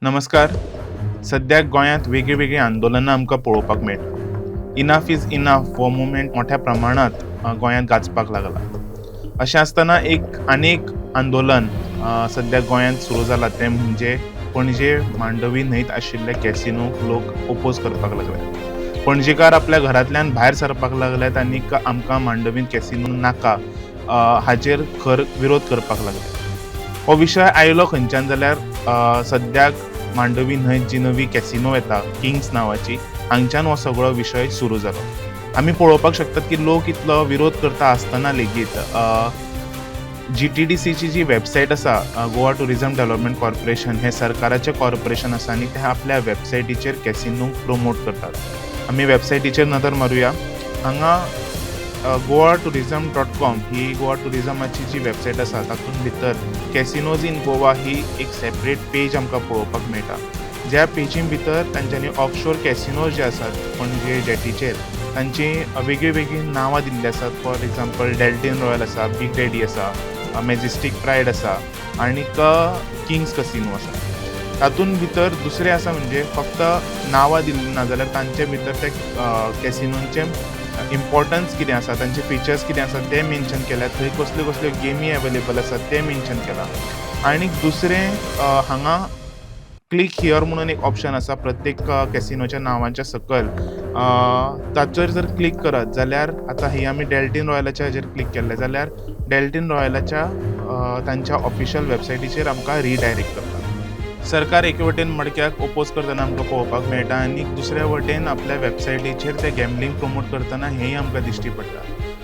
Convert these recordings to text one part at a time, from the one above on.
नमस्कार. सद्याक गोंयांत वेगळीं आंदोलनां आमकां पळोवपाक मेळटा. इनफ इज इनफ हो मुवमेंट मोठ्या प्रमाणांत गोंयांत गाजपाक लागला. अशें आसतना आनीक आंदोलन सद्याक गोंयांत सुरू जालां तें म्हणजे पणजे मांडवी न्हंयत आशिल्ले कॅसिनोक लोक ओपोज करपाक लागले. पणजेकार आपल्या घरांतल्यान भायर सरपाक लागल्यात आनीक आमकां मांडवींत कॅसिनो नाका हाचेर खर विरोध करपाक लागले. हो विशय आयलो खंयच्यान जाल्यार सद्याक मांडवी न्हंयत जी नवी कॅसिनो येता किंग्स नांवाची हांगच्यान हो सगळो विशय सुरू जालो. आमी पळोवपाक शकतात की लोक इतलो विरोध करता आसतना लेगीत GTDCची जी वेबसायट आसा गोवा टुरिझम डेव्हलपमेंट कॉर्पोरेशन हे सरकाराचें कॉर्पोरेशन आसा आनी ते आपल्या वेबसायटीचेर कॅसिनो प्रमोट करतात. आमी वेबसायटीचेर नदर मारुया. हांगा goa-tourism.com ही गोवा टुरिझमाची जी वेबसायट आसा तातूंत भितर कॅसिनोज इन गोवा ही एक सेपरेट पेज आमकां पळोवपाक मेळटा. ज्या पेजीन भितर तांच्यांनी ऑफशोर कॅसिनोज जे आसात पणजे जेटीचेर तांची वेगळीं नांवां दिल्लीं आसात. फॉर एग्जांपल डेल्टिन रॉयल आसा, बिग डॅडी आसा, मॅजेस्टीक प्रायड आसा आनीक किंग्स कसिनो आसा. तातूंत भितर दुसरें आसा म्हणजे फक्त नांवां दिल्लीं ना जाल्यार तांचे भितर ते कॅसिनोंचे इम्पॉर्टन्स कितें आसा, तांचे फिचर्स कितें आसा ते मेन्शन केल्यात. थंय कसल्यो गेमी अवेलेबल आसात ते मेन्शन केला. आनीक दुसरें हांगा क्लिक हियर म्हणून एक ऑप्शन आसा प्रत्येक कॅसिनोच्या नांवांच्या सकयल. ताचेर जर क्लिक करत जाल्यार आतां ही आमी डेल्टिन रॉयलाच्या हाचेर क्लिक केल्ले जाल्यार डेल्टिन रॉयलाच्या तांच्या ऑफिशियल वेबसायटीचेर आमकां रिडायरेक्ट करता. सरकार एके वटेन मडक्याक ओपोज करतना आमकां पळोवपाक मेळटा आनी दुसऱ्या वटेन आपल्या वेबसायटीचेर ते गॅमलींग प्रमोट करतना हेंय आमकां दिश्टी पडटा.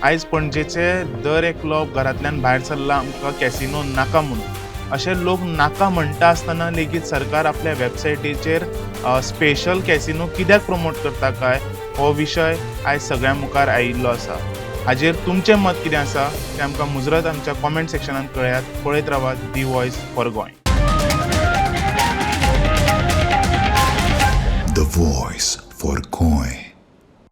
आयज पणजेचे दर एकलो घरांतल्यान भायर सरला आमकां कॅसिनो नाका म्हणून. अशे लोक नाका म्हणटा आसतना लेगीत सरकार आपल्या वेबसायटीचेर स्पेशल कॅसिनो कित्याक प्रमोट करता काय हो विशय आयज सगळ्यां मुखार आयिल्लो आसा. हाजेर तुमचें मत कितें आसा तें आमकां मुजरत आमच्या कॉमेंट सेक्शनांत कळयात. पळयत रावात दी voice for Goa. The voice for